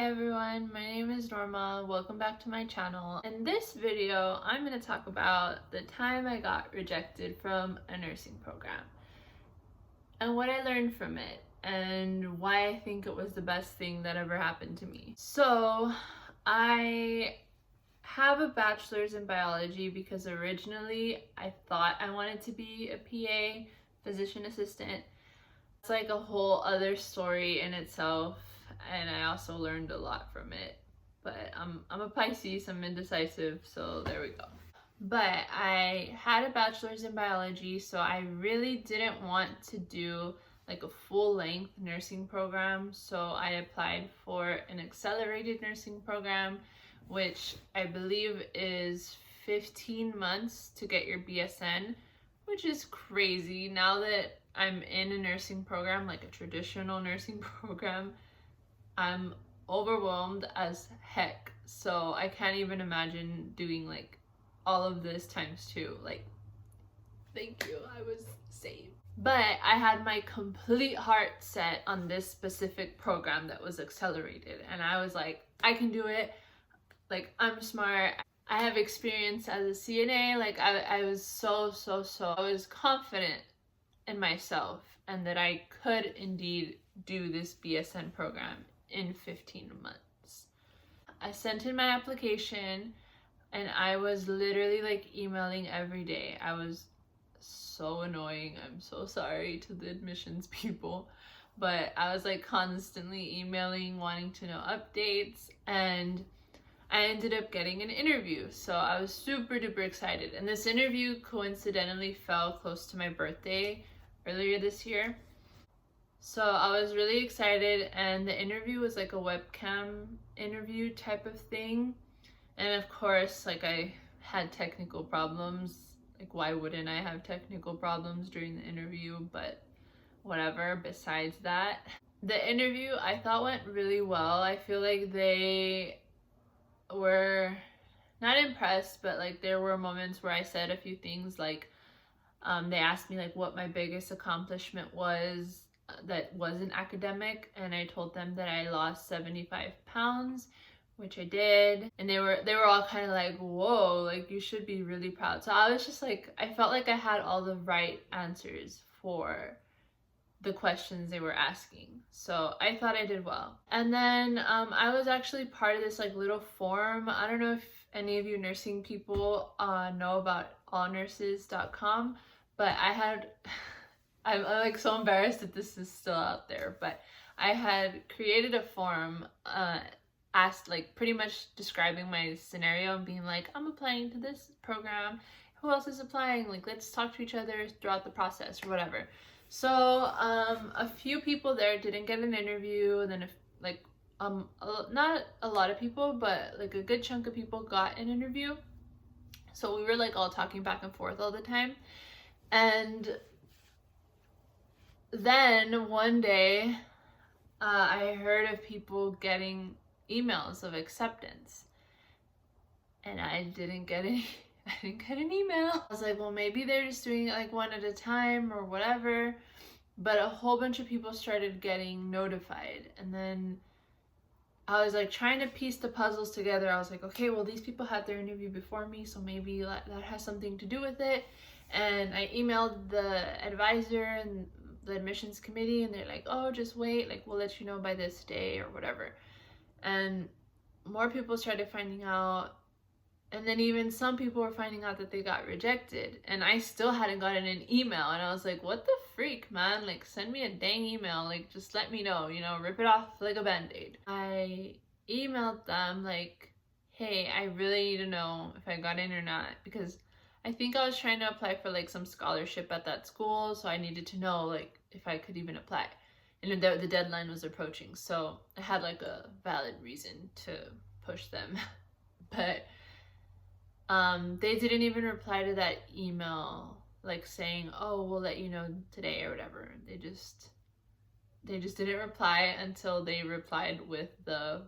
Hi everyone, my name is Norma. Welcome back to my channel. In this video, I'm going to talk about the time I got rejected from a nursing program and what I learned from it and why I think it was the best thing that ever happened to me. So, I have a bachelor's in biology because originally I thought I wanted to be a PA, physician assistant. It's like a whole other story in itself, and I also learned a lot from it. But I'm a Pisces, I'm indecisive, so there we go. But I had a bachelor's in biology, so I really didn't want to do like a full-length nursing program, so I applied for an accelerated nursing program, which I believe is 15 months to get your BSN, which is crazy. Now that I'm in a nursing program, like a traditional nursing program, I'm overwhelmed as heck. So I can't even imagine doing like all of this times two. Like, thank you, I was saved. But I had my complete heart set on this specific program that was accelerated, and I was like, I can do it. Like, I'm smart. I have experience as a CNA. Like, I was I was confident in myself and that I could indeed do this BSN program in 15 months. I sent in my application and I was literally like emailing every day. I was so annoying. I'm so sorry to the admissions people, but I was like constantly emailing, wanting to know updates, and I ended up getting an interview. So I was super duper excited. And this interview coincidentally fell close to my birthday earlier this year. So I was really excited, and the interview was like a webcam interview type of thing. And of course, like, I had technical problems. Like, why wouldn't I have technical problems during the interview? But whatever, besides that. The interview I thought went really well. I feel like they were not impressed, but like there were moments where I said a few things like, they asked me like what my biggest accomplishment was that wasn't academic, and I told them that I lost 75 pounds, which I did, and they were all kind of like, whoa, like you should be really proud. So I was just like, I felt like I had all the right answers for the questions they were asking. So I thought I did well. And then I was actually part of this like little forum. I don't know if any of you nursing people know about allnurses.com, but I had I'm like so embarrassed that this is still out there, but I had created a forum asked, like, pretty much describing my scenario and being like, I'm applying to this program, who else is applying, like let's talk to each other throughout the process or whatever. So a few people there didn't get an interview, and then not a lot of people, but like a good chunk of people got an interview. So we were like all talking back and forth all the time. And then one day I heard of people getting emails of acceptance, and I didn't get any. I didn't get an email. I was like, well, maybe they're just doing it like one at a time or whatever. But a whole bunch of people started getting notified. And then I was like trying to piece the puzzles together. I was like, okay, well, these people had their interview before me, so maybe that has something to do with it. And I emailed the advisor and the admissions committee, and they're like, oh, just wait, like we'll let you know by this day or whatever. And more people started finding out. And then even some people were finding out that they got rejected, and I still hadn't gotten an email. And I was like, what the freak, man? Like, send me a dang email. Like, just let me know, rip it off like a band-aid. I emailed them like, hey, I really need to know if I got in or not, because I think I was trying to apply for like some scholarship at that school, so I needed to know like if I could even apply. And the deadline was approaching, so I had like a valid reason to push them. But they didn't even reply to that email like saying, oh, we'll let you know today or whatever. They just didn't reply until they replied with the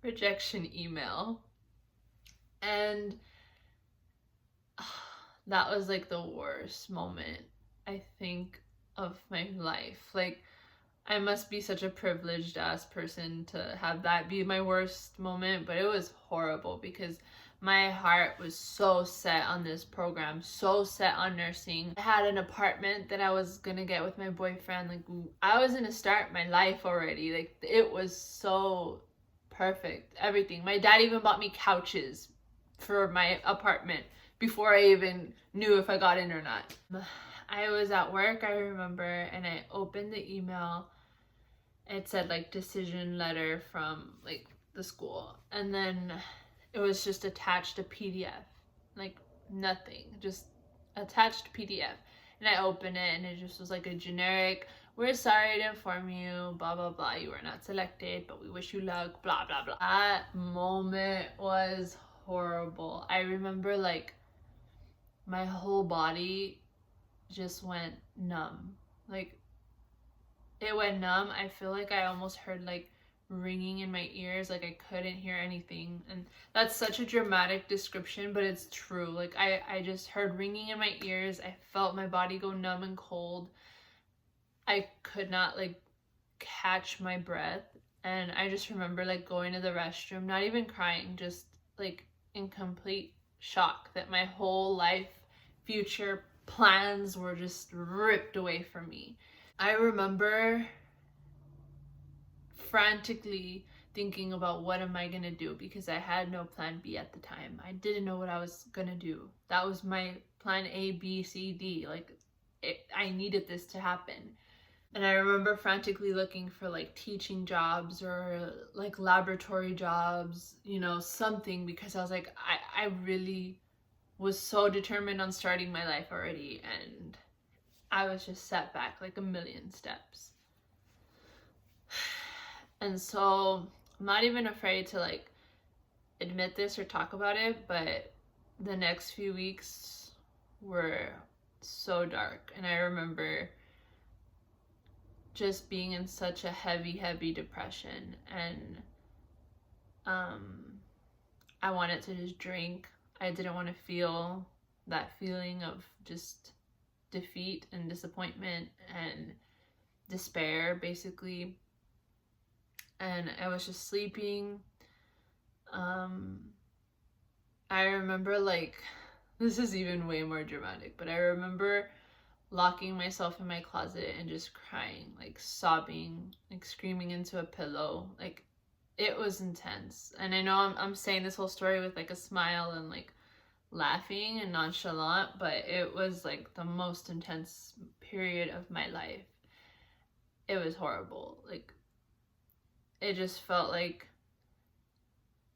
rejection email. And that was like the worst moment, I think, of my life. Like, I must be such a privileged ass person to have that be my worst moment, but it was horrible because my heart was so set on this program, so set on nursing. I had an apartment that I was gonna get with my boyfriend. Like, I was gonna start my life already. Like, it was so perfect. Everything. My dad even bought me couches for my apartment before I even knew if I got in or not. I was at work, I remember, and I opened the email. It said like decision letter from like the school, and then it was just attached a PDF, like nothing, just attached PDF. And I opened it, and it just was like a generic, we're sorry to inform you, blah blah blah, you were not selected, but we wish you luck, blah blah blah. That moment was horrible. I remember like my whole body just went numb. Like, it went numb. I feel like I almost heard like ringing in my ears, like I couldn't hear anything. And that's such a dramatic description, but it's true. Like, I just heard ringing in my ears. I felt my body go numb and cold. I could not like catch my breath. And I just remember like going to the restroom, not even crying, just like in complete shock that my whole life, future plans were just ripped away from me. I remember frantically thinking about what am I gonna do, because I had no plan B at the time. I didn't know what I was gonna do. That was my plan A, B, C, D. Like, I needed this to happen. And I remember frantically looking for like teaching jobs or like laboratory jobs, you know, something, because I was like, I really was so determined on starting my life already, and I was just set back like a million steps. And so I'm not even afraid to like admit this or talk about it, but the next few weeks were so dark. And I remember just being in such a heavy depression, and I wanted to just drink. I didn't want to feel that feeling of just defeat and disappointment and despair, basically. And I was just sleeping. I remember like, this is even way more dramatic, but I remember locking myself in my closet and just crying, like sobbing, like screaming into a pillow. Like, it was intense. And I know I'm saying this whole story with like a smile and like laughing and nonchalant, but it was like the most intense period of my life. It was horrible. Like, it just felt like,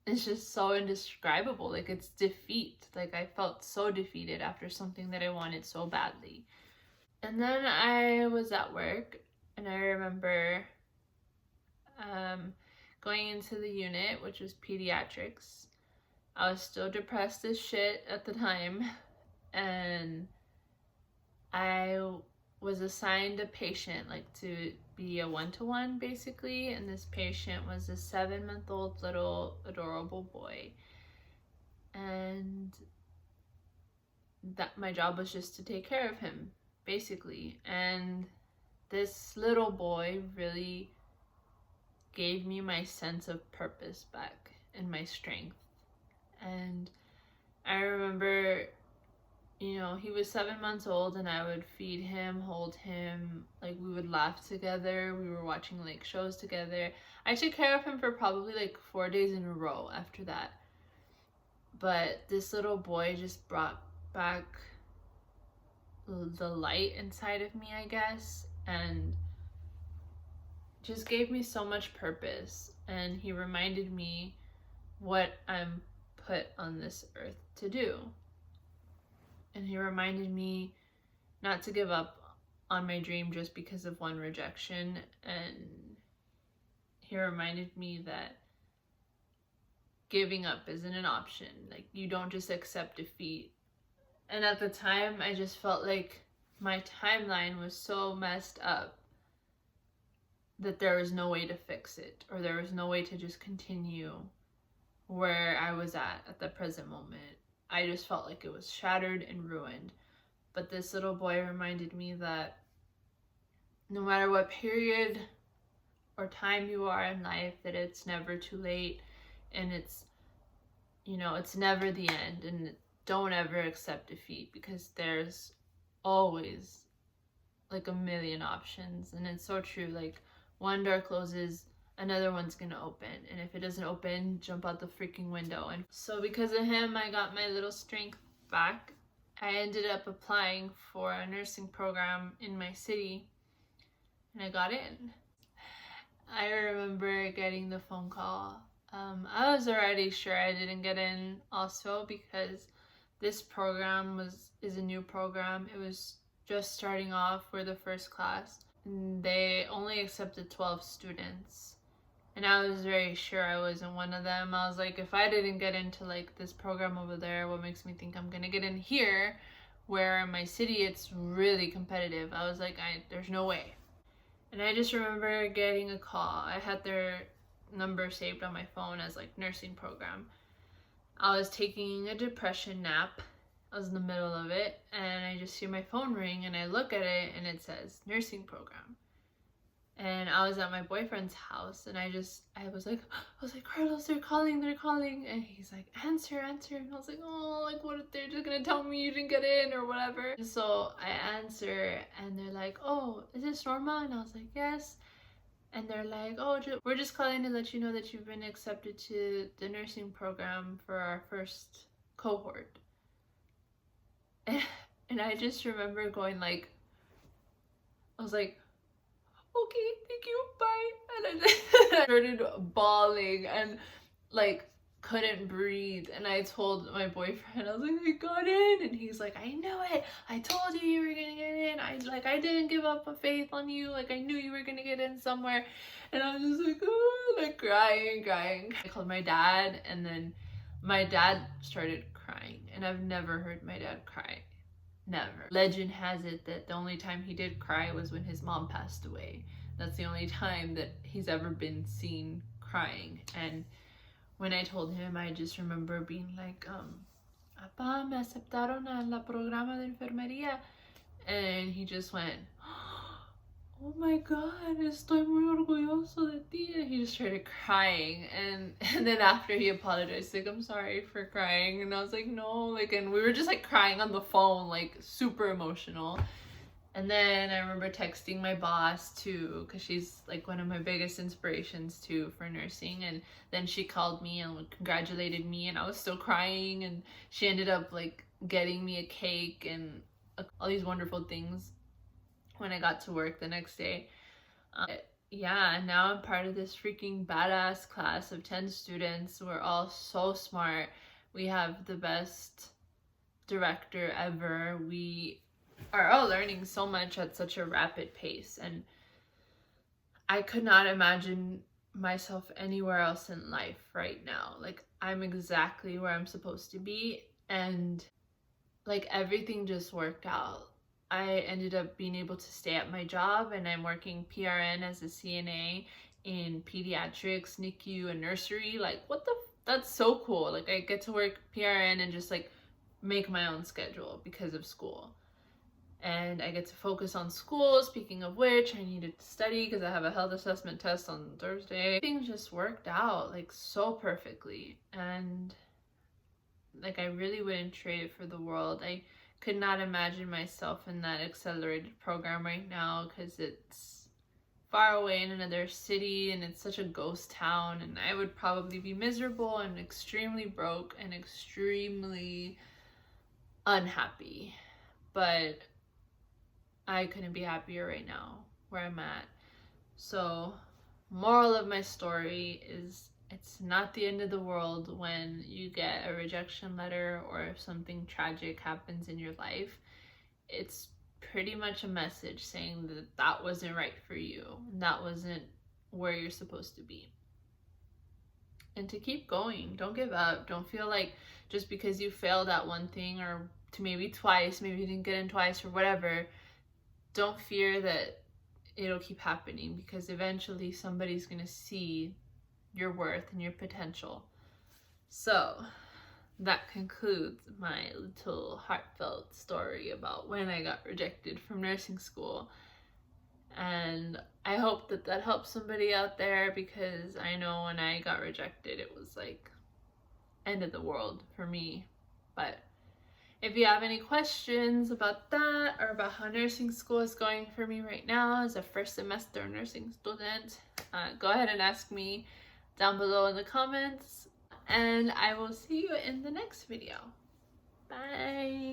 it's just so indescribable. Like, it's defeat. Like, I felt so defeated after something that I wanted so badly. And then I was at work, and I remember going into the unit, which was pediatrics. I was still depressed as shit at the time, and I was assigned a patient, like to be a one-to-one basically, and this patient was a 7-month-old little adorable boy, and that my job was just to take care of him basically. And this little boy really gave me my sense of purpose back and my strength. And I remember, you know, he was 7 months old, and I would feed him, hold him, like we would laugh together. We were watching like shows together. I took care of him for probably like 4 days in a row after that. But this little boy just brought back the light inside of me, I guess, and just gave me so much purpose. And he reminded me what I'm put on this earth to do. And he reminded me not to give up on my dream just because of one rejection. And he reminded me that giving up isn't an option. Like, you don't just accept defeat. And at the time, I just felt like my timeline was so messed up that there was no way to fix it, or there was no way to just continue where I was at the present moment. I just felt like it was shattered and ruined. But this little boy reminded me that no matter what period or time you are in life, that it's never too late, and it's, you know, it's never the end, and don't ever accept defeat, because there's always like a million options. And it's so true, like one door closes, another one's gonna open, and if it doesn't open, jump out the freaking window. And so because of him, I got my little strength back. I ended up applying for a nursing program in my city, and I got in. I remember getting the phone call. I was already sure I didn't get in also, because this program is a new program. It was just starting off. We're the first class, and they only accepted 12 students, and I was very sure I wasn't one of them. I was like, if I didn't get into like this program over there, what makes me think I'm gonna get in here, where in my city it's really competitive? I was like, there's no way. And I just remember getting a call. I had their number saved on my phone as like nursing program. I was taking a depression nap. I was in the middle of it, and I just hear my phone ring, and I look at it, and it says nursing program. And I was at my boyfriend's house, and I was like, Carlos, they're calling. And he's like, answer. And I was like, oh, like what if they're just gonna tell me you didn't get in or whatever? So I answer, and they're like, oh, is this Norma? And I was like, yes. And they're like, oh, we're just calling to let you know that you've been accepted to the nursing program for our first cohort. And I just remember going like, I was like, okay, thank you, bye. And I started bawling and like couldn't breathe. And I told my boyfriend, I was like, I got in. And he's like, I knew it. I told you you were gonna get in. I didn't give up a faith on you. Like I knew you were gonna get in somewhere. And I was just like, oh, like crying. I called my dad, and then my dad started crying. And I've never heard my dad cry. Never. Legend has it that the only time he did cry was when his mom passed away. That's the only time that he's ever been seen crying. And when I told him, I just remember being like, Apa, me aceptaron a la programa de enfermería. And he just went, oh my God, estoy muy orgulloso de ti. And he just started crying. And then after he apologized, like, I'm sorry for crying. And I was like, no, like, and we were just like crying on the phone, like super emotional. And then I remember texting my boss too, because she's like one of my biggest inspirations too for nursing. And then she called me and congratulated me, and I was still crying. And she ended up like getting me a cake and all these wonderful things when I got to work the next day. Yeah, now I'm part of this freaking badass class of 10 students. We're all so smart. We have the best director ever. We are all learning so much at such a rapid pace, and I could not imagine myself anywhere else in life right now. Like I'm exactly where I'm supposed to be, and like everything just worked out. I ended up being able to stay at my job, and I'm working PRN as a CNA in pediatrics, NICU, and nursery. Like what the that's so cool. Like I get to work PRN and just like make my own schedule because of school. And I get to focus on school. Speaking of which, I needed to study because I have a health assessment test on Thursday. Things just worked out like so perfectly, and like I really wouldn't trade it for the world. I could not imagine myself in that accelerated program right now, because it's far away in another city, and it's such a ghost town, and I would probably be miserable and extremely broke and extremely unhappy. But I couldn't be happier right now where I'm at. So, moral of my story is it's not the end of the world when you get a rejection letter or if something tragic happens in your life. It's pretty much a message saying that that wasn't right for you, that wasn't where you're supposed to be. And to keep going, don't give up. Don't feel like just because you failed at one thing, or to maybe twice, maybe you didn't get in twice or whatever, don't fear that it'll keep happening, because eventually somebody's gonna see your worth and your potential. So that concludes my little heartfelt story about when I got rejected from nursing school. And I hope that that helps somebody out there, because I know when I got rejected, it was like end of the world for me. But if you have any questions about that or about how nursing school is going for me right now as a first semester nursing student, go ahead and ask me down below in the comments, and I will see you in the next video. Bye!